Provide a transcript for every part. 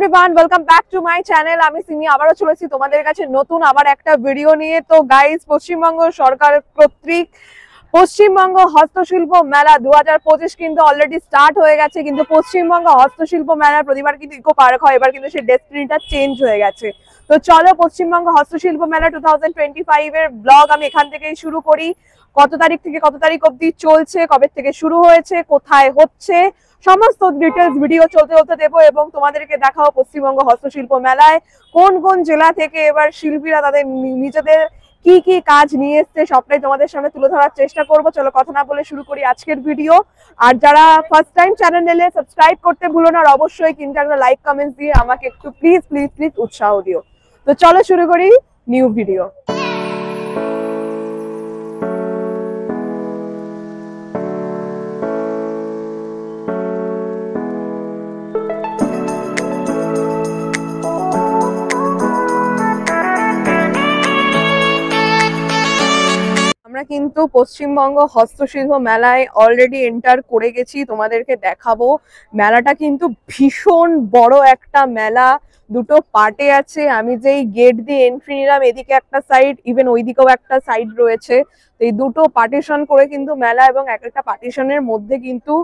Everyone welcome back to my channel. আমি সিমি আবারো চলেছি তোমাদের কাছে নতুন আবার একটা ভিডিও নিয়ে। তো গাইস, পশ্চিমবঙ্গ সরকার কর্তৃক পশ্চিমবঙ্গ হস্তশিল্প মেলা 2025 কিন্তু অলরেডি স্টার্ট হয়ে গেছে। কিন্তু পশ্চিমবঙ্গ হস্তশিল্প মেলার প্রতিবার কিন্তু ইকো পার্ক হয়, এবার কিন্তু সেই ডেস্টিনিটা চেঞ্জ হয়ে গেছে। তো চলো পশ্চিমবঙ্গ হস্তশিল্প মেলা 2025 এর ব্লগ আমি এখান থেকেই শুরু করি। কত তারিখ থেকে কত তারিখ অবধি চলছে, কবে থেকে শুরু হয়েছে, কোথায় হচ্ছে, সমস্ত ডিটেলস ভিডিও চলতে চলতে দেবো এবং তোমাদেরকে দেখাবো পশ্চিমবঙ্গ হস্তশিল্প মেলায় কোন কোন জেলা থেকে এবার শিল্পীরা তাদের নিজেদের কি কি কাজ নিয়ে এসছে সবটাই তোমাদের সামনে তুলে ধরার চেষ্টা করবো। চলো কথা না বলে শুরু করি আজকের ভিডিও। আর যারা ফার্স্ট টাইম চ্যানেলে সাবস্ক্রাইব করতে ভুলো না, আর অবশ্যই কিন্তু একটা লাইক কমেন্টস দিয়ে আমাকে একটু প্লিজ প্লিজ প্লিজ উৎসাহ দিও। তো চলো শুরু করি নিউ ভিডিও। আমরা কিন্তু পশ্চিমবঙ্গ হস্তশিল্প মেলায় অলরেডি এন্টার করে গেছি, তোমাদেরকে দেখাবো। মেলাটা কিন্তু ভীষণ বড় একটা মেলা, দুটো পার্টে আছে। আমি যেই গেট দিয়ে এন্ট্রি নিলাম, এদিকে একটা সাইড, ইভেন ওইদিকেও একটা সাইড রয়েছে। এই দুটো পার্টিশন করে কিন্তু মেলা, এবং এক একটা পার্টিশনের মধ্যে কিন্তু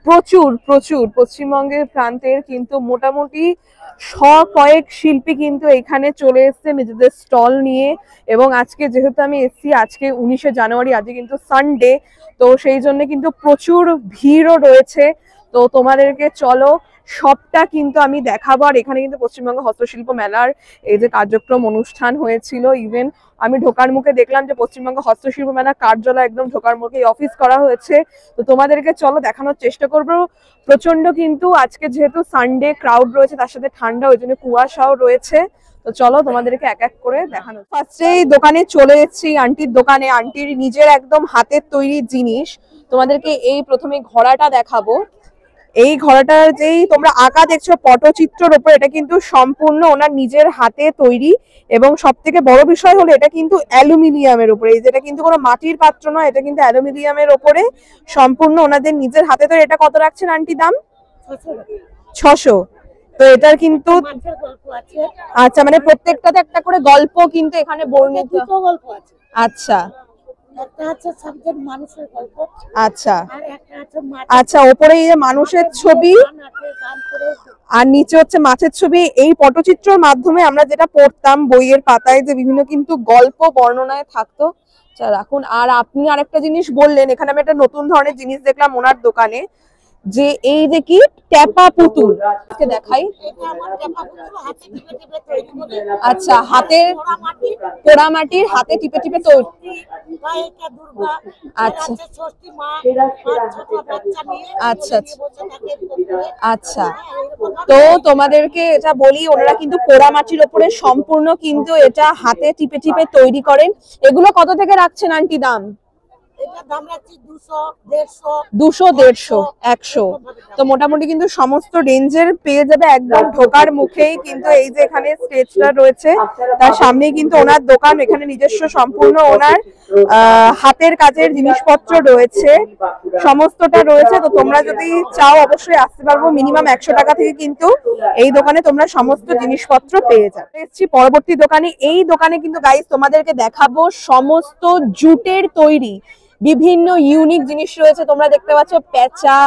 প্রচুর প্রচুর পশ্চিমবঙ্গের প্রান্তের কিন্তু মোটামুটি কয়েক শিল্পী কিন্তু এখানে চলে এসছে নিজেদের স্টল নিয়ে। এবং আজকে যেহেতু আমি এসছি, আজকে 19শে জানুয়ারি, আজকে কিন্তু সানডে, তো সেই জন্য কিন্তু প্রচুর ভিড়ও রয়েছে। তো তোমাদেরকে চলো সবটা কিন্তু আমি দেখাবো। আর এখানে কিন্তু পশ্চিমবঙ্গ হস্তশিল্প মেলার এই যে কার্যক্রম অনুষ্ঠান হয়েছিল, ইভেন আমি ঢোকার মুখে দেখলাম যে পশ্চিমবঙ্গ হস্তশিল্প মেলা কার্যালয় একদম ঢোকার মুখে অফিস করা হয়েছে। তো তোমাদেরকে চলো দেখানোর চেষ্টা করবো। প্রচন্ড কিন্তু আজকে যেহেতু সানডে ক্রাউড রয়েছে, তার সাথে ঠান্ডা, ওই জন্য কুয়াশাও রয়েছে। তো চলো তোমাদেরকে এক এক করে দেখানো। ফার্স্টেই দোকানে চলে এসেছি, আন্টির দোকানে। আন্টির নিজের একদম হাতের তৈরি জিনিস। তোমাদেরকে এই প্রথমে ঘোড়াটা দেখাবো। এই ঘোড়াটার যেই তোমরা আঁকা দেখছো পটচিত্রের উপর, এটা কিন্তু সম্পূর্ণ ওনার নিজের হাতে তৈরি। এবং সব থেকে বড় বিষয় হলো এটা কিন্তু অ্যালুমিনিয়ামের উপরে। এই যেটা কিন্তু কোনো মাটির পাত্র নয়, এটা কিন্তু অ্যালুমিনিয়ামের উপরে সম্পূর্ণ ওনাদের নিজের হাতে তৈরি। এটা কত রাখছেন আন্টি দাম? 600। তো এটার কিন্তু আচ্ছা, মানে প্রত্যেকটাতে একটা করে গল্প কিন্তু এখানে বর্ণিত গল্প আছে। আচ্ছা, একটা আছে সাবজেক্ট মানুষের গল্প। আচ্ছা, আর একটা আছে আচ্ছা, উপরে এই যে মানুষের ছবি আর নিচে হচ্ছে মাছের ছবি। এই পটচিত্রের মাধ্যমে আমরা যেটা পড়তাম বইয়ের পাতায়, যে বিভিন্ন কিন্তু গল্প বর্ণনায় থাকতো। আচ্ছা রাখুন। আর আপনি আরেকটা জিনিস বললেন, এখানে আমি একটা নতুন ধরনের জিনিস দেখলাম ওনার দোকানে, যে এই যে কি টেপা পুতুল দেখাই। আচ্ছা, হাতের পোড়া মাটির হাতে টিপে টিপে তৈরি। আচ্ছা আচ্ছা আচ্ছা। তো তোমাদেরকে এটা বলি, ওনারা কিন্তু পোড়া মাটির ওপরে সম্পূর্ণ কিন্তু এটা হাতে টিপে টিপে তৈরি করেন। এগুলো কত থেকে রাখছেন আন্টি দাম? 200, 150, 100। তো মোটামুটি কিন্তু সমস্ত রেঞ্জের পেয়ে যাবে একদম ঢোকার মুখেই। কিন্তু এই যে এখানে স্টেজটা রয়েছে, তার সামনেই কিন্তু ওনার দোকান। এখানে নিজস্ব সম্পূর্ণ ওনার হাতের কাজের জিনিসপত্র রয়েছে, সমস্তটা রয়েছে। তো তোমরা যদি চাও অবশ্যই আসতে পারবো। মিনিমাম 100 টাকা থেকে কিন্তু এই দোকানে তোমরা সমস্ত জিনিসপত্র পেয়ে যাবে। এসছি পরবর্তী দোকানে। এই দোকানে কিন্তু গাইস তোমাদেরকে দেখাবো সমস্ত জুটের তৈরি বিভিন্ন ইউনিক জিনিস রয়েছে। তোমরা দেখতে পাচ্ছ পেঁচা,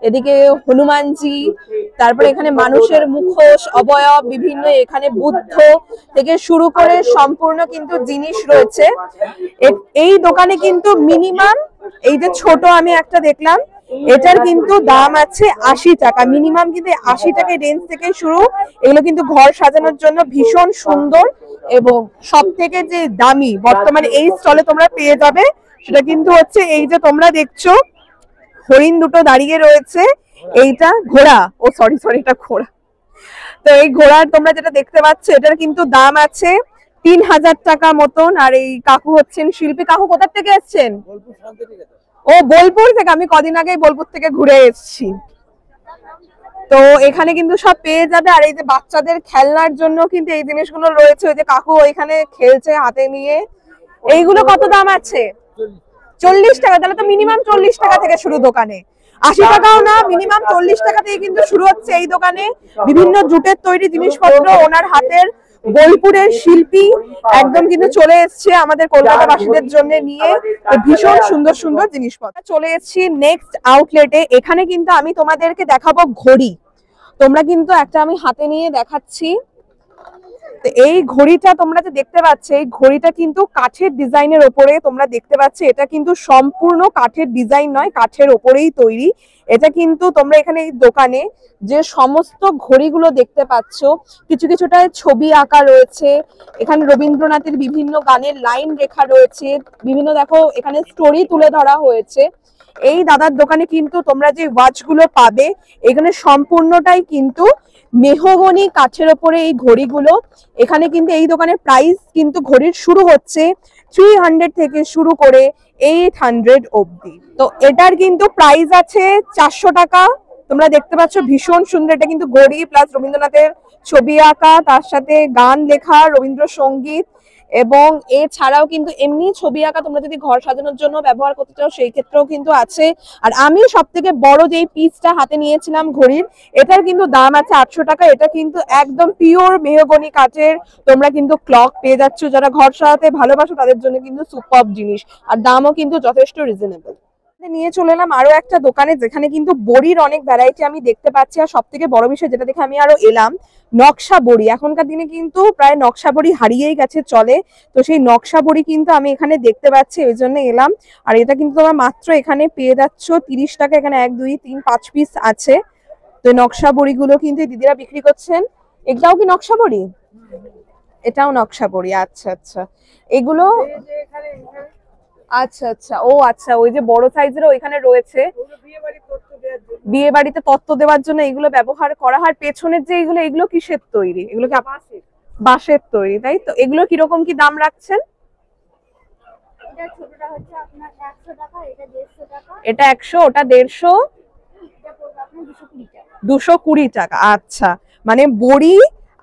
এদিকে হনুমানজি, তারপরে এখানে মানুষের মুখোশ, অবয়ব, বিভিন্ন এখানে বুদ্ধ থেকে শুরু করে সম্পূর্ণ কিন্তু জিনিস রয়েছে এই দোকানে। কিন্তু মিনিমাম এই যে ছোট আমি একটা দেখলাম, এটার কিন্তু দাম আছে 80 টাকা মিনিমাম। কিন্তু 80 টাকা রেঞ্জ থেকে শুরু। এগুলো কিন্তু ঘর সাজানোর জন্য ভীষণ সুন্দর। এবং সব থেকে যে দামি বর্তমানে এই স্টলে তোমরা পেয়ে যাবে, সেটা কিন্তু হচ্ছে এই যে তোমরা দেখছো হরিণ দুটো দাঁড়িয়ে রয়েছে। এইটা ঘোড়া, ও সরি এটা ঘোড়া। তো এই ঘোড়ার তোমরা যেটা দেখতে পাচ্ছ, এটার কিন্তু দাম আছে 3000 টাকা মতন। আর এই কাকু হচ্ছেন শিল্পী। কাকু কোথা থেকে এসছেন? ও বোলপুর থেকে। আমি কদিন আগেই বোলপুর থেকে ঘুরে এসেছি। তো এখানে কিন্তু সব পেয়ে যাবে। আর এই যে বাচ্চাদের খেলনার জন্য কিন্তু এই জিনিসগুলো রয়েছে। ওই যে কাকু ওইখানে খেলছে হাতে নিয়ে। এইগুলো কত দাম আছে? 40 টাকা। তাহলে তো মিনিমাম 40 টাকা থেকে শুরু দোকানে। 80 টাকাও না, মিনিমাম 40 টাকা থেকে কিন্তু শুরু হচ্ছে এই দোকানে বিভিন্ন জুটের তৈরি জিনিসপত্র। ওনার হাতের বোলপুরের শিল্পী একদম কিন্তু চলে এসছে আমাদের কলকাতাবাসীদের জন্য নিয়ে ভীষণ সুন্দর সুন্দর জিনিসপত্র। চলে এসেছি নেক্সট আউটলেটে। এখানে কিন্তু আমি তোমাদেরকে দেখাবো ঘড়ি। তোমরা কিন্তু একটা আমি হাতে নিয়ে দেখাচ্ছি। এই ঘড়িটা তোমরা যে দেখতে পাচ্ছ, এই ঘড়িটা কিন্তু কাঠের ডিজাইনের ওপরে তোমরা দেখতে পাচ্ছ। এটা কিন্তু সম্পূর্ণ কাঠের ডিজাইন নয়, কাঠের ওপরেই তৈরি। এটা কিন্তু তোমরা এখানে এই দোকানে যে সমস্ত ঘড়িগুলো দেখতে পাচ্ছ, কিছু কিছুটায় ছবি আঁকা রয়েছে। এখানে রবীন্দ্রনাথের বিভিন্ন গানের লাইন লেখা রয়েছে, বিভিন্ন দেখো এখানে স্টোরি তুলে ধরা হয়েছে। এই দাদার দোকানে কিন্তু তোমরা যে ওয়াচগুলো পাবে, এখানে সম্পূর্ণটাই কিন্তু মেহগনি কাঠের ওপরে এই ঘড়িগুলো। এখানে কিন্তু এই দোকানের প্রাইস কিন্তু ঘড়ির শুরু হচ্ছে 300 থেকে শুরু করে 800 অবধি। তো এটার কিন্তু প্রাইস আছে 400 টাকা। তোমরা দেখতে পাচ্ছ ভীষণ সুন্দর। এটা কিন্তু ঘড়ি প্লাস রবীন্দ্রনাথের ছবি আঁকা, তার সাথে গান লেখা, রবীন্দ্রসঙ্গীত, এবং এছাড়াও কিন্তু এমনি ছবি আঁকা তোমরা যদি ঘর সাজানোর জন্য ব্যবহার করতে চাও সেই ক্ষেত্রেও কিন্তু আছে। আর আমি সব থেকে বড় যে পিসটা হাতে নিয়েছিলাম ঘড়ির, এটার কিন্তু দাম আছে 800 টাকা। এটা কিন্তু একদম পিওর মেহগনি কাঠের তোমরা কিন্তু ক্লক পেয়ে যাচ্ছ। যারা ঘর সাজাতে ভালোবাসো তাদের জন্য কিন্তু সুপারব জিনিস, আর দামও কিন্তু যথেষ্ট রিজনেবল। নিয়ে চলে এলাম আরো একটা দোকানে, যেখানে কিন্তু বড়ির অনেক ভ্যারাইটি আমি দেখতে পাচ্ছি। আর সব থেকে বড় বিষয় যেটা দেখে আমি আরো এলাম, নকশা বড়ি। এখনকার দিনে কিন্তু প্রায় নকশা বড়ি হারিয়েই গেছে চলে, তো সেই নকশা বড়ি কিন্তু আমি এখানে দেখতে পাচ্ছি, ওই জন্য এলাম। আর এটা কিন্তু তোমরা মাত্র এখানে পেয়ে যাচ্ছ 30 টাকা। এখানে 1 2 3 5 পিস আছে। তো নকশা বড়িগুলো কিন্তু দিদিরা বিক্রি করছেন। এটাও কি নকশা বড়ি? এটাও নকশা বড়ি। আচ্ছা আচ্ছা, এগুলো আচ্ছা আচ্ছা, ও আচ্ছা, ওই যে বড় সাইজের ওইখানে রয়েছে, বিয়ে বাড়িতে তত্ত্ব দেওয়ার জন্য এগুলো ব্যবহার করা হয়। পেছনের যে এগুলো, এগুলো কিসের তৈরি? এগুলো কি বাঁশের তৈরি, তাই তো? এগুলো কিরকম কি দাম রাখছেন? এটা 100, ওটা 150, 220 টাকা। আচ্ছা, মানে বড়ি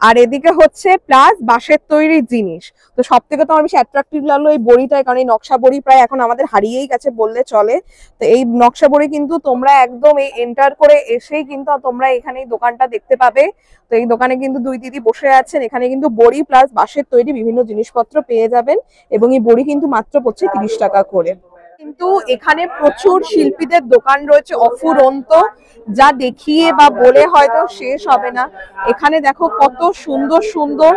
আর এদিকে হচ্ছে প্লাস বাঁশের তৈরি জিনিস। তো সব থেকে তো আমার বেশি অ্যাট্রাক্টিভ লাগলো এই বড়িটাই, কারণ এই নকশা বড়ি প্রায় এখন আমাদের হারিয়েই গেছে বললে চলে। তো এই নকশা বড়ি কিন্তু তোমরা একদম এই এন্টার করে এসেই কিন্তু তোমরা এখানে এই দোকানটা দেখতে পাবে। তো এই দোকানে কিন্তু দুই দিদি বসে আছেন। এখানে কিন্তু বড়ি প্লাস বাঁশের তৈরি বিভিন্ন জিনিসপত্র পেয়ে যাবেন, এবং এই বড়ি কিন্তু মাত্র পড়ছে 30 টাকা করে। কিন্তু এখানে প্রচুর শিল্পীদের দোকান রয়েছে অফুরন্ত, যা দেখিয়ে বা বলে হয়তো শেষ হবে না। এখানে দেখো কত সুন্দর সুন্দর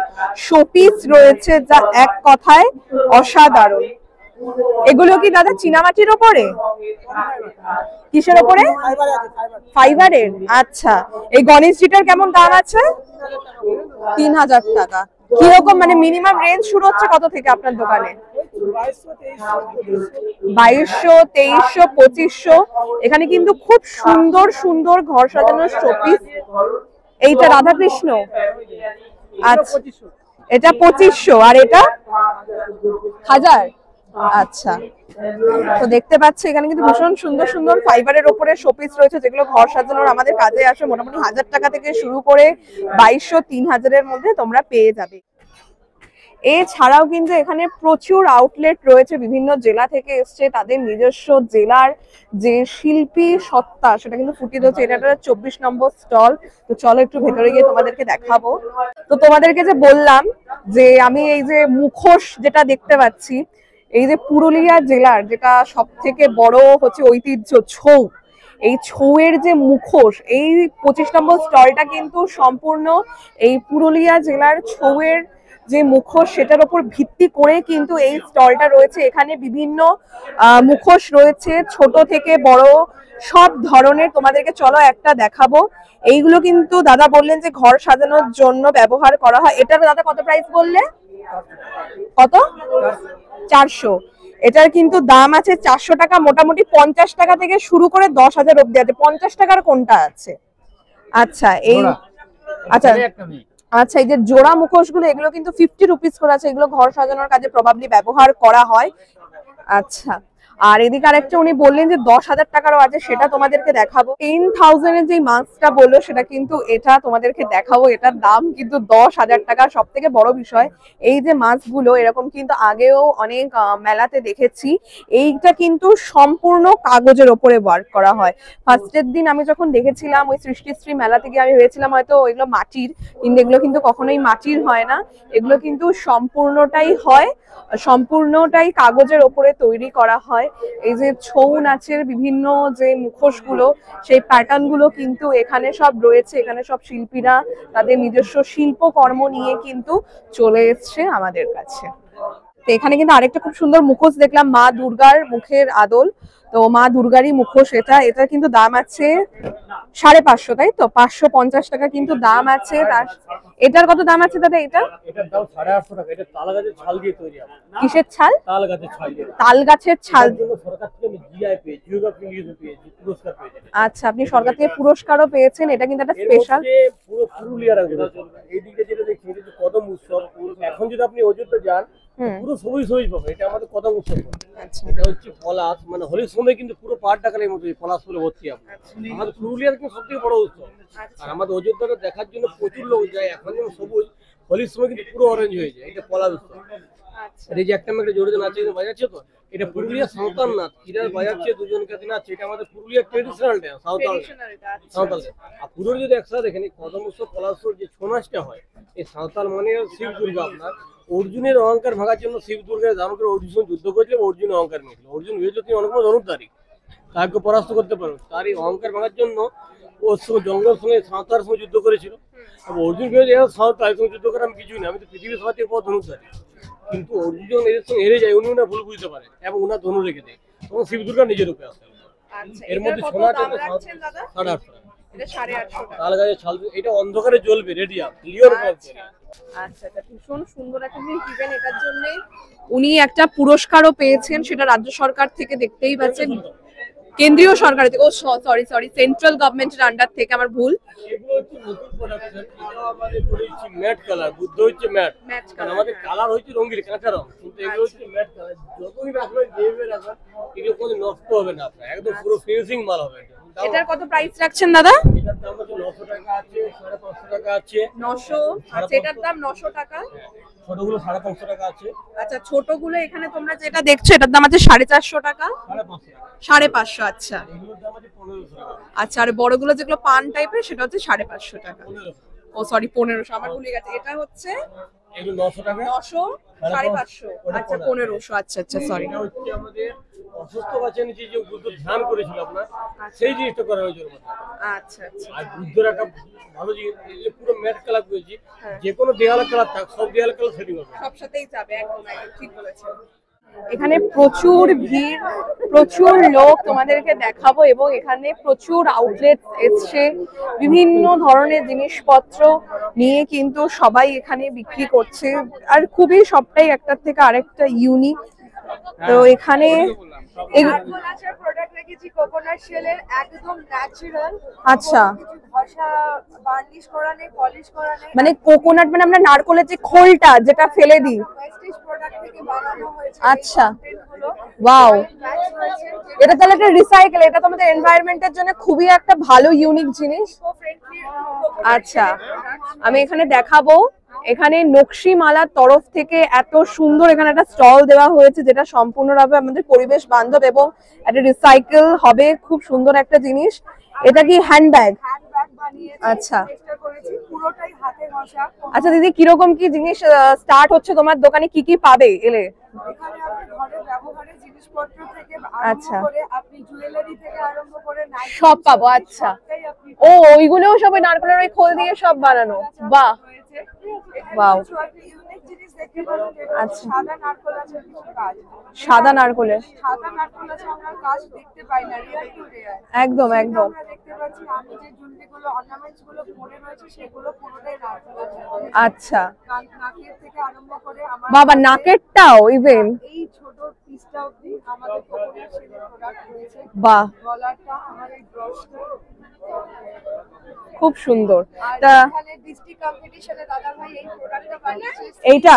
শোপিস রয়েছে, যা এক কথায় অসাধারণ। এগুলো কি দাদা চীনামাটির ওপরে? কিসের ওপরে? ফাইবারের। আচ্ছা, এই গণেশজিটার কেমন দাম আছে? 3000 টাকা। কিরকম মানে মিনিমাম রেঞ্জ শুরু হচ্ছে কত থেকে আপনার দোকানে? 2200, 2300, 2500। এখানে কিন্তু খুব সুন্দর সুন্দর ঘর সাজানোর শোপিস। এইটা রাধাকৃষ্ণ। আচ্ছা, এটা 2500, আর এটা 1000। আচ্ছা, তো দেখতে পাচ্ছি এখানে কিন্তু ভীষণ সুন্দর সুন্দর ফাইবারের উপরে শোপিস রয়েছে, যেগুলো ঘর সাজানোর আমাদের কাজে আসে। মোটামুটি 1000 টাকা থেকে শুরু করে 2200, 3000 এর মধ্যে তোমরা পেয়ে যাবে। এছাড়াও কিন্তু এখানে প্রচুর আউটলেট রয়েছে, বিভিন্ন জেলা থেকে এসছে, তাদের নিজস্ব জেলার যে শিল্পী সত্তা সেটা কিন্তু ফুটিয়ে ধরছে। এটা 24 নম্বর স্টল। তো চলো একটু ভেতরে গিয়ে তোমাদেরকে দেখাবো। তো তোমাদেরকে যে বললাম যে আমি এই যে মুখোশ যেটা দেখতে পাচ্ছি, এই যে পুরুলিয়া জেলার যেটা সব থেকে বড় হচ্ছে ঐতিহ্য ছৌ, এই ছৌয়ের যে মুখোশ, এই 25 নম্বর স্টলটা কিন্তু সম্পূর্ণ এই পুরুলিয়া জেলার ছৌয়ের যে মুখোশ সেটার উপর ভিত্তি করে কিন্তু এই স্টলটা রয়েছে। এখানে বিভিন্ন মুখোশ রয়েছে, ছোট থেকে বড় সব ধরনের। তোমাদেরকে চলো একটা দেখাবো। এইগুলো কিন্তু দাদা বললেন যে ঘর সাজানোর জন্য ব্যবহার করা হয়। এটার দাদা কত প্রাইস বললে? কত? 400। এটার কিন্তু দাম আছে 400 টাকা। মোটামুটি 50 টাকা থেকে শুরু করে 10,000 অব্দি আছে। 50 টাকার কোনটা আছে? আচ্ছা, এই আচ্ছা আচ্ছা, এই যে জোড়া মুখোশ গুলো, এগুলো কিন্তু 50 রুপিস করে আছে। এগুলো ঘর সাজানোর কাজে প্রবাবলি ব্যবহার করা হয়। আচ্ছা, আর এদিকে আরেকটা উনি বললেন যে 10,000 টাকারও আছে, সেটা তোমাদেরকে দেখাবো। 10,000 এর যে মাস্কটা বললো সেটা কিন্তু এটা তোমাদেরকে দেখাবো, এটার দাম কিন্তু 10,000 টাকা। সব থেকে বড় বিষয় এই যে মাস্কগুলো এরকম কিন্তু আগেও অনেক মেলাতে দেখেছি, এইটা কিন্তু সম্পূর্ণ কাগজের ওপরে ওয়ার্ক করা হয়। ফার্স্টের দিন আমি যখন দেখেছিলাম ওই সৃষ্টিশ্রী মেলা থেকে, আমি ভেবেছিলাম হয়তো এগুলো মাটির, কিন্তু এগুলো কিন্তু কখনোই মাটির হয় না, এগুলো কিন্তু সম্পূর্ণটাই কাগজের ওপরে তৈরি করা হয়। এই যে ছৌ নাচের বিভিন্ন যে মুখোশগুলো, সেই প্যাটার্ন গুলো কিন্তু এখানে সব রয়েছে। এখানে সব শিল্পীরা তাদের নিজস্ব শিল্পকর্ম নিয়ে কিন্তু চলে এসছে আমাদের কাছে। তো এখানে কিন্তু আরেকটা খুব সুন্দর মুখোশ দেখলাম, মা দুর্গার মুখের আদল। তো মা দুর্গারই মুখোশ এটা, এটা কিন্তু দাম আছে 550, তাই তো? 550 টাকা কিন্তু দাম আছে। তার এটার কত দাম আছে দাদা? এটার দাম 850 টাকা। এটা তাল গাছের ছাল দিয়ে তৈরি। কিসের ছাল? তাল গাছের ছাল দিয়ে। তাল গাছের ছাল। সরকার থেকে জিআই পেয়েছি, জিওগ্রাফি পেয়েছি, পুরস্কার পেয়েছি। আচ্ছা, আপনি সরকার থেকে পুরস্কারও পেয়েছেন। এটা কিন্তু একটা স্পেশাল। পুরো পুরুলিয়ার এইদিকে যেটা দেখছি এটা কদম উৎসব। এখন যদি আপনি অযোধ্যা যান পুরো সবুজ সবুজ পাবে, এটা আমাদের কদম উৎসব। আচ্ছা, এটা হচ্ছে পলাশ, মানে হোলির সময় কিন্তু পুরো পাহাড় কালের মতো পলাশ ফুলে ভর্তি। আমাদের পুরুলিয়ার কিন্তু সবথেকে বড় উৎসব। আর আমাদের অযোধ্যাটা দেখার জন্য প্রচুর লোক যায়। এখন যেমন সবুজ, হোলির সময় কিন্তু পুরো অরেঞ্জ হয়ে যায়। এটা পলাশ উৎসব। এই যে একটা মেয়ে জোরে নাচে বাজাচ্ছে, তো এটা পুরুলিয়া সাঁওতাল নাচ। কিরার বাজাচ্ছে, দুজন কাছে নাচছে, এটা আমাদের পুরুলিয়ার ট্রেডিশনাল ডান্স, সাঁওতাল। আর পুরো যদি একসাথে দেখেন কদম উৎসব পলাশ উৎসব যে ছৌ নাচটা হয়, এই সাঁওতাল মানে শিব দুর্গা। আপনার অর্জুনের অহংকার ভাঙার জন্য শিব দুর্গার ধারণ করে অর্জুন যুদ্ধ করেছিল, অর্জুনের অহংকার ভেঙেছিল। অর্জুন ভেবেছিল তিনি অনেক ধনুর্ধারী, তাকে পরাস্ত করতে পারবে। তার এই অহংকার ভাঙার জন্য ওর সঙ্গে জঙ্গলের সঙ্গে সাঁওতার সঙ্গে যুদ্ধ করেছিল। অর্জুন ভেবেছে সাঁওতাল সঙ্গে যুদ্ধ করে আমি কিছুই না, আমি তো পৃথিবীর সবাই পর ধনুর্ধারী। কিন্তু অর্জুন এদের সঙ্গে হেরে যায়, উনি ভুল বুঝতে পারে এবং উনার ধনু রেখে দেয়, তখন শিব দুর্গা নিজের রূপে আসে। এর মধ্যে সোনা টাকা 850 টাকা। তাল গাছের ছাল, এটা অন্ধকারে জ্বলবে, রেডিয়াম ক্লিয়ার পাচ্ছে। আচ্ছা, ভীষণ সুন্দর একটা জিনিস। ইভেন এটার জন্য উনি একটা পুরস্কারও পেয়েছেন, সেটা রাজ্য সরকার থেকে, দেখতেই পাচ্ছেন, কেন্দ্রীয় সরকার থেকে। ও সরি সেন্ট্রাল গভর্নমেন্টের আন্ডার থেকে, আমার ভুল। এগুলো হচ্ছে নতুন প্রোডাকশন। এটা আমাদের বলেছি ম্যাট কালার, বুদ্ধ হচ্ছে ম্যাট কালার। আমাদের কালার হচ্ছে রঙিন কাঁচা রং, কিন্তু এগুলো হচ্ছে ম্যাট কালার। যতই রাখবেন যেভাবে রাখবেন এগুলো কোনো নষ্ট হবে না, আপনার একদম পুরো ফিনিশিং মাল হবে। এটার কত প্রাইস রাখছেন দাদা? এটার দাম হচ্ছে 900 টাকা আছে, 550 টাকা আছে। 900, আচ্ছা, এটার দাম 900 টাকা। ছোটগুলো 550 টাকা আছে। আচ্ছা, ছোটগুলো এখানে তোমরা যেটা দেখছো এটার দাম আছে 450 টাকা। 550, আচ্ছা আচ্ছা। আর বড়গুলো যেগুলো পান টাইপের সেটা হচ্ছে 550 টাকা। ও সরি, 1500, আমার ভুলে গেছে। এটা হচ্ছে 900 টাকা। 900, 550, আচ্ছা 1500, আচ্ছা আচ্ছা সরি। এটা হচ্ছে আমাদের অসুস্থ বাচ্চা নিচে যে বুদ্ধ ধ্যান করেছিল আপনার, সেই জিনিসটা করা হয়েছে। আচ্ছা আচ্ছা। আর বুদ্ধর একটা ভালো জিনিস, পুরো ম্যাট কালার করেছি। যে কোনো দেয়াল কালার থাক, সব দেয়াল কালার সেটিং হবে, সব সাথেই যাবে। একদম ঠিক বলেছেন। এখানে প্রচুর ভিড়, প্রচুর লোক তোমাদেরকে দেখাবো, এবং এখানে প্রচুর আউটলেট এসছে। বিভিন্ন ধরনের জিনিসপত্র নিয়ে কিন্তু সবাই এখানে বিক্রি করছে, আর খুবই সবটাই একটার থেকে আরেকটা ইউনিক। তো এখানে আচ্ছা, মানে কোকোনাট, মানে আমরা নারকলের যে খোলটা যেটা ফেলে দিই। আচ্ছা, ওয়াও, এটা তাহলে একটা রিসাইকেল। এটা তো আমাদের এনভায়রনমেন্টের জন্য খুবই একটা ভালো ইউনিক জিনিস। আচ্ছা, আমি এখানে দেখাবো। এখানে নকশিমালার তরফ থেকে এত সুন্দর এখানে একটা স্টল দেওয়া হয়েছে, যেটা সম্পূর্ণভাবে আমাদের পরিবেশ বান্ধব এবং একটা রিসাইকেল হবে। খুব সুন্দর একটা জিনিস। এটা কি হ্যান্ডব্যাগ? আচ্ছা আচ্ছা দিদি, কিরকম কি জিনিস স্টার্ট হচ্ছে তোমার দোকানে? কি কি পাবে এলে? আচ্ছা, সব পাবো। আচ্ছা, ও ওইগুলোও সব নারকেলের ওই খোল দিয়ে সব বানানো। বাহ, ওয়াও। আচ্ছা, সাদা নারকেলের, একদম একদম। আচ্ছা, বাবা নাকেরটাও ইভেন। নিচটা অবধি আমাদের কোকোনাট শেলের প্রোডাক্ট রয়েছে। বাহ, গলাটা আমার এই ব্রশটা খুব সুন্দর। আর তা এখানে ডিস্ট্রিক্ট কম্পিটিশনে দাদা ভাই এই প্রোডাক্টটা বানিয়েছে। এইটা?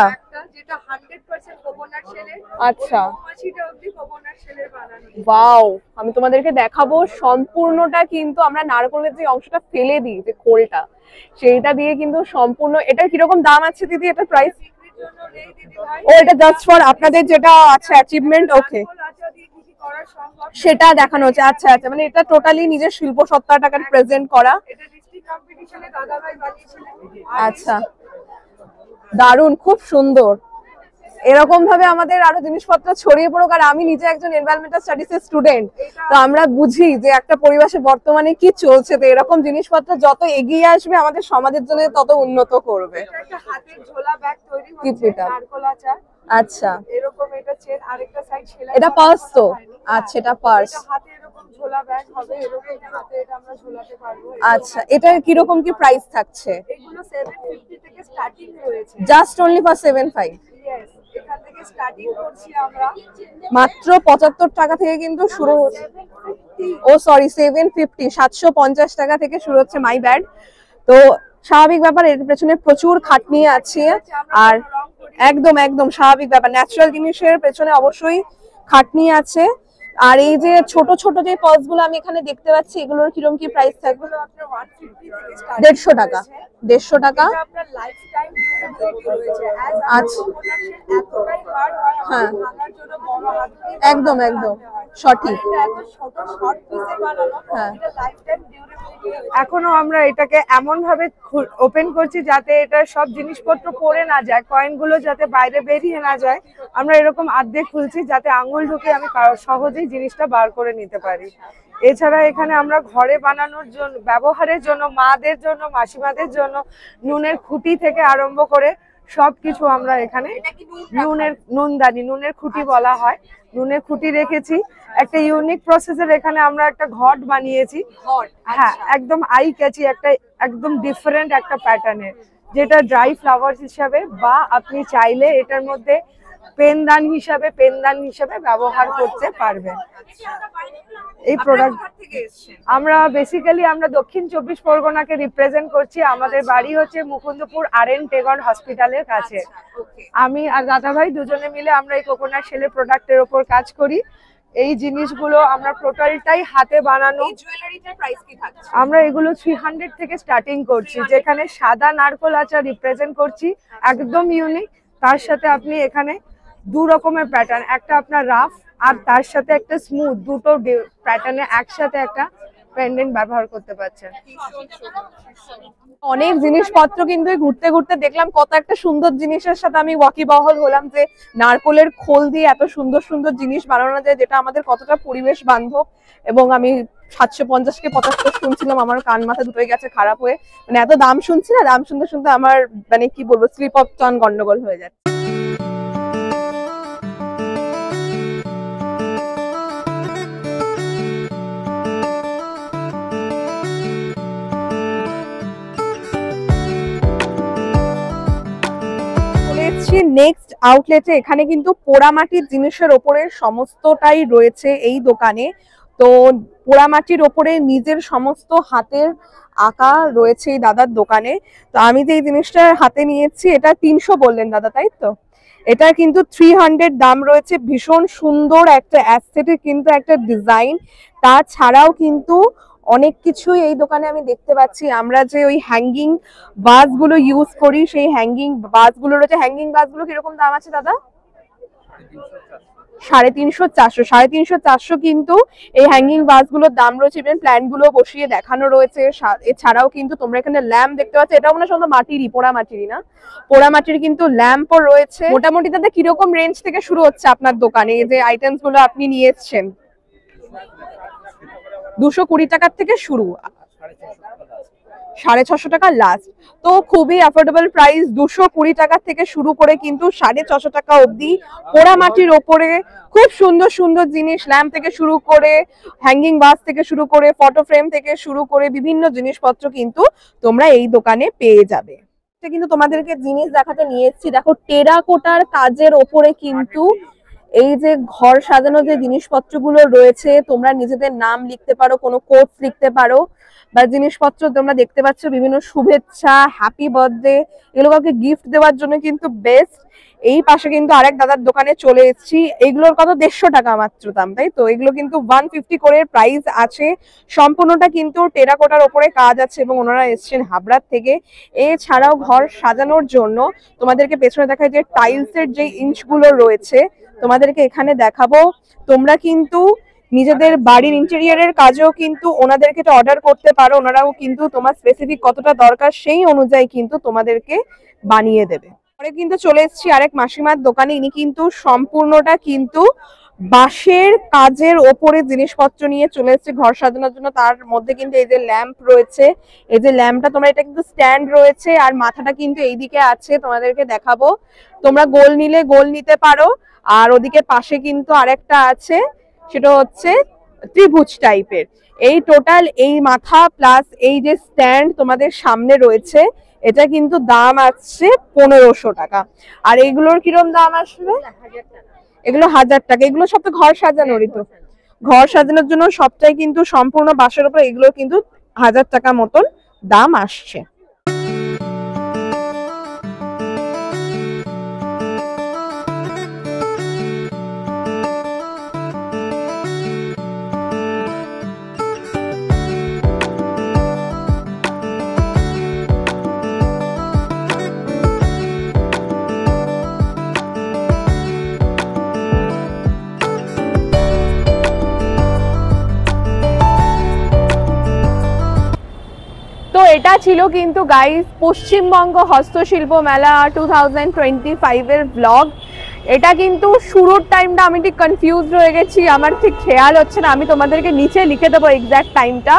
যেটা 100% কোকোনাট শেলের। আচ্ছা, মৌমাছিটা অবধি কোকোনাট শেলের বানানো। ওয়াও, আমি তোমাদেরকে দেখাবো সম্পূর্ণটা, কিন্তু আমরা নারকেলের যে অংশটা ফেলে দিই, যে খোলটা, সেইটা দিয়ে কিন্তু সম্পূর্ণ। এটার কিরকম দাম আছে দিদি, এটা প্রাইস? বিক্রির জন্য নেই দিদি ভাই। ও, এটা জাস্ট ফর আপনাদের যেটা আছে অ্যাচিভমেন্ট। ওকে, আচ্ছা দিয়ে কি কি করা সম্ভব সেটা দেখানো হচ্ছে। আচ্ছা আচ্ছা, মানে এটা টোটালি নিজের শিল্প সত্তাটাকে প্রেজেন্ট করা। এটা ডিস্ট্রিক্ট কম্পিটিশনে দাদা ভাই বানিয়েছিলেন। আচ্ছা, দারুণ, খুব সুন্দর। এরকম ভাবে আমাদের আরো জিনিসপত্র ছড়িয়ে পড়ুক। আর আমি নিজে একজন এনভায়রনমেন্টাল স্টাডিজ এর স্টুডেন্ট, তো আমরা বুঝি যে একটা পরিবেশে বর্তমানে কি চলছে, তো এরকম জিনিসপত্র যত এগিয়ে আসবে আমাদের সমাজের জন্য তত উন্নত করবে। এটা একটা হাতের ঝোলা ব্যাগ তৈরি কি হচ্ছে এটা? নারকোল আচার। আচ্ছা, এরকম এটা চেন, আরেকটা সাইড সেলাই। এটা পার্স তো? আচ্ছা, এটা পার্স। এটা হাতে এরকম ঝোলা ব্যাগ হবে, এরকম হাতে এটা আমরা ঝোলাতে পারবো। আচ্ছা, এটার কিরকম কি প্রাইস থাকছে? এগুলো 750 থেকে স্টার্টিং রয়েছে। Just only for 75? ইয়েস, এখান থেকে স্টার্টিং করছি আমরা। মাত্র 75 টাকা থেকে কিন্তু শুরু হচ্ছে। ও সরি, 750, 750 টাকা থেকে শুরু হচ্ছে, মাই ব্যাড। তো স্বাভাবিক ব্যাপার, এর পেছনে প্রচুর খাটনি আছে। আর একদম একদম স্বাভাবিক ব্যাপার, ন্যাচারাল জিনিসের পেছনে অবশ্যই খাটনি আছে। আর এই যে ছোট ছোট যে পার্স গুলো আমি এখানে দেখতে পাচ্ছি, এগুলোর কিরকম কি প্রাইস থাকবে? এগুলো আপনার 150 থেকে স্টার্ট। 150 টাকা? 150 টাকা? এটা আপনার লাইফ টাইম ডিউরেবিলিটি রয়েছে। আচ্ছা, এতটাই হার্ড হয় হ্যাঁ, আমাদের ভাঙার জন্য বড় হাত দিয়ে একদম একদম সঠিক। এটা এত ছোট শর্ট পিসে বানানো, হ্যাঁ। এটা লাইফ টাইম ডিউরেবিলিটি। এখনো আমরা এটাকে এমন ভাবে ওপেন করছি যাতে এটা সব জিনিসপত্র পড়ে না যায়, কয়েনগুলো যাতে বাইরে বেরিয়ে না যায়। আমরা এরকম আর্ধেক খুলছি যাতে আঙুল ঢুকে আমি সহজেই জিনিসটা বার করে নিতে পারি। এছাড়া এখানে আমরা ঘরে বানানোর জন্য, ব্যবহারের জন্য, মাদের জন্য, মাসিমাদের জন্য নুনের খুঁটি থেকে আরম্ভ করে সবকিছু আমরা এখানে, নুনের খুঁটি বলা হয়, নুনের খুঁটি রেখেছি। একটা ইউনিক প্রসেসের এখানে আমরা একটা ঘট বানিয়েছি। হ্যাঁ, একদম আই ক্যাচি, একটা একদম ডিফারেন্ট একটা প্যাটার্নের, যেটা ড্রাই ফ্লাওয়ার হিসাবে বা আপনি চাইলে এটার মধ্যে পেনদান হিসাবে ব্যবহার করতে পারবেন। এই প্রোডাক্ট আমরা বেসিক্যালি আমরা দক্ষিণ 24 পরগনাকে রিপ্রেজেন্ট করছি। আমাদের বাড়ি হচ্ছে মুকুন্দপুর RN টেগর হসপিটালের কাছে। আমি আর দাদা ভাই দুজনে মিলে আমরা এই কোকোনাট শেলের প্রোডাক্টের উপর কাজ করি। এই জিনিসগুলো আমরা টোটালটাই হাতে বানানো। জুয়েলারিটার প্রাইস কি থাকছে? আমরা এগুলো 300 থেকে স্টার্টিং করছি, যেখানে সাদা নারকোল আচার রিপ্রেজেন্ট করছি, একদম ইউনিক। তার সাথে আপনি এখানে দু রকমের প্যাটার্ন, একটা আপনার রাফ আর তার সাথে একটা স্মুথ, দুটো প্যাটার্নে একসাথে একটা পেন্ডেন্ট ব্যবহার করতে পারছেন। অনেক জিনিসপত্র কিন্তু ঘুরতে ঘুরতে দেখলাম, কত একটা সুন্দর জিনিসের সাথে আমি ওয়াকিবহাল হলাম, যে নারকোলের খোল দিয়ে এত সুন্দর সুন্দর জিনিস বানানো যায়, যেটা আমাদের কতটা পরিবেশ বান্ধব। এবং আমি 750 কে 75 শুনছিলাম, আমার কান মাথা দুটোই গেছে খারাপ হয়ে। মানে এত দাম শুনছি না, দাম শুনতে শুনতে আমার মানে কি বলবো, স্লিপ অফ টাং গন্ডগোল হয়ে যায়। নেক্সট আউটলেটে, এখানে কিন্তু পোড়ামাটির জিনিসের ওপরে সমস্তটাই রয়েছে এই দোকানে। তো পোড়ামাটির ওপরে নিজের সমস্ত হাতের আঁকা রয়েছে এই দাদার দোকানে। তো আমি যে এই জিনিসটা হাতে নিয়েছি, এটা 300 বললেন দাদা, তাই তো? এটা কিন্তু 300 দাম রয়েছে। ভীষণ সুন্দর একটা অ্যাস্থেটিক কিন্তু একটা ডিজাইন। তাছাড়াও কিন্তু অনেক কিছুই এই দোকানে আমি দেখতে পাচ্ছি। আমরা যে ওই হ্যাঙ্গিং বাস গুলো ইউজ করি, সেই হ্যাঙ্গিং বাস গুলো রয়েছে। হ্যাঙ্গিং বাস গুলো কিরকম দাম আছে দাদা? 350, 400, 350, 400 কিন্তু এই হ্যাঙ্গিং বাস গুলোর দাম রয়েছে। ইভেন প্ল্যান্ট গুলো বসিয়ে দেখানো রয়েছে। এছাড়াও কিন্তু তোমরা এখানে ল্যাম্প দেখতে পাচ্ছ, এটা মনে হয় মাটিরই, পোড়া মাটিরই না, পোড়া মাটির কিন্তু ল্যাম্পও রয়েছে। মোটামুটি দাদা কিরকম রেঞ্জ থেকে শুরু হচ্ছে আপনার দোকানে এই যে আইটেমস গুলো আপনি নিয়ে এসছেন? 220 টাকার থেকে শুরু, 650 টাকা লাস্ট। তো খুবই অ্যাফোর্ডেবল প্রাইস, 220 টাকা থেকে শুরু করে কিন্তু 650 টাকা অবধি পোড়া মাটির ওপরে খুব সুন্দর সুন্দর জিনিস, ল্যাম্প থেকে শুরু করে, হ্যাঙ্গিং বাস থেকে শুরু করে, ফটো ফ্রেম থেকে শুরু করে বিভিন্ন জিনিসপত্র কিন্তু তোমরা এই দোকানে পেয়ে যাবে। কিন্তু তোমাদেরকে জিনিস দেখাতে নিয়ে এসেছি, দেখো টেরাকোটার কাজের ওপরে কিন্তু এই যে ঘর সাজানো যে জিনিসপত্রগুলো রয়েছে, তোমরা নিজেদের নাম লিখতে পারো, কোনো কোটস লিখতে পারো, বা জিনিসপত্র তোমরা দেখতে পাচ্ছ বিভিন্ন শুভেচ্ছা, হ্যাপি বার্থডে, এগুলো কাউকে গিফট দেওয়ার জন্য কিন্তু বেস্ট। এই পাশে কিন্তু আরেক দাদার দোকানে চলে এসেছি। এগুলোর কত 150 টাকা মাত্র দাম, তাই তো? এগুলো কিন্তু 150 করে প্রাইস আছে। সম্পূর্ণটা কিন্তু টেরাকোটার ওপরে কাজ আছে এবং ওনারা এসছেন হাবড়ার থেকে। এছাড়াও ঘর সাজানোর জন্য তোমাদেরকে পেছনে দেখায় যে টাইলসের যে ইঞ্চগুলো রয়েছে তোমাদেরকে এখানে দেখাবো। তোমরা কিন্তু নিজেদের বাড়ির ইন্টেরিয়ারের কাজেও কিন্তু ওনাদেরকে অর্ডার করতে পারো। ওনারাও কিন্তু তোমার স্পেসিফিক কতটা দরকার সেই অনুযায়ী কিন্তু তোমাদেরকে বানিয়ে দেবে। পরে কিন্তু চলে এসেছি আরেক মাসিমার দোকানে। ইনি কিন্তু সম্পূর্ণটা কিন্তু বাঁশের কাজের ওপরে জিনিসপত্র নিয়ে চলে এসেছে ঘর সাজানোর জন্য। তার মধ্যে কিন্তু এই যে ল্যাম্প রয়েছে, এই যে ল্যাম্পটা তোমরা, এটা কিন্তু স্ট্যান্ড রয়েছে আর মাথাটা কিন্তু এইদিকে আছে, তোমাদেরকে দেখাবো। তোমরা গোল নিলে গোল নিতে পারো, আর ওদিকে পাশে কিন্তু আরেকটা আছে, সেটা হচ্ছে ত্রিভুজ টাইপের। এই টোটাল এই মাথা প্লাস এই যে স্ট্যান্ড তোমাদের সামনে রয়েছে, এটা কিন্তু দাম আসছে 1500 টাকা। আর এগুলোর কিরম দাম আসবে? এগুলো 1000 টাকা। এগুলো সব তো ঘর সাজানোরই তো, ঘর সাজানোর জন্য সবটাই কিন্তু সম্পূর্ণ বাঁশের উপর। এগুলো কিন্তু 1000 টাকা মতন দাম আসছে। তো এটা ছিল কিন্তু গাইস পশ্চিমবঙ্গ হস্তশিল্প মেলা 2025 এর ব্লগ। এটা কিন্তু শুরুর টাইমটা আমি ঠিক কনফিউজড হয়ে গেছি, আমার ঠিক খেয়াল হচ্ছে না। আমি তোমাদেরকে নিচে লিখে দেবো এক্স্যাক্ট টাইমটা।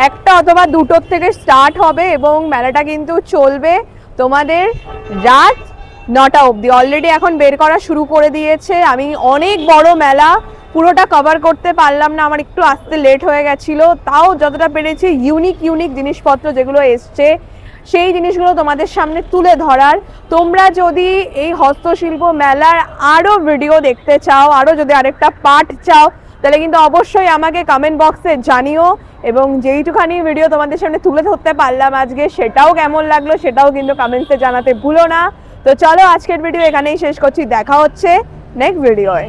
1টা অথবা 2টোর থেকে স্টার্ট হবে এবং মেলাটা কিন্তু চলবে তোমাদের রাত 9টা অবধি। অলরেডি এখন বের করা শুরু করে দিয়েছে। আমি অনেক বড় মেলা, পুরোটা কভার করতে পারলাম না, আমার একটু আসতে লেট হয়ে গেছিলো। তাও যতটা পেরেছি ইউনিক জিনিসপত্র যেগুলো এসছে সেই জিনিসগুলো তোমাদের সামনে তুলে ধরার। তোমরা যদি এই হস্তশিল্প মেলার আরও ভিডিও দেখতে চাও, আরও যদি আরেকটা পার্ট চাও, তাহলে কিন্তু অবশ্যই আমাকে কমেন্ট বক্সে জানিও। এবং যেইটুখানি ভিডিও তোমাদের সামনে তুলে ধরতে পারলাম আজকে, সেটাও কেমন লাগলো সেটাও কিন্তু কমেন্টসে জানাতে ভুলো না। তো চলো আজকের ভিডিও এখানেই শেষ করছি, দেখা হচ্ছে নেক্সট ভিডিওয়ে।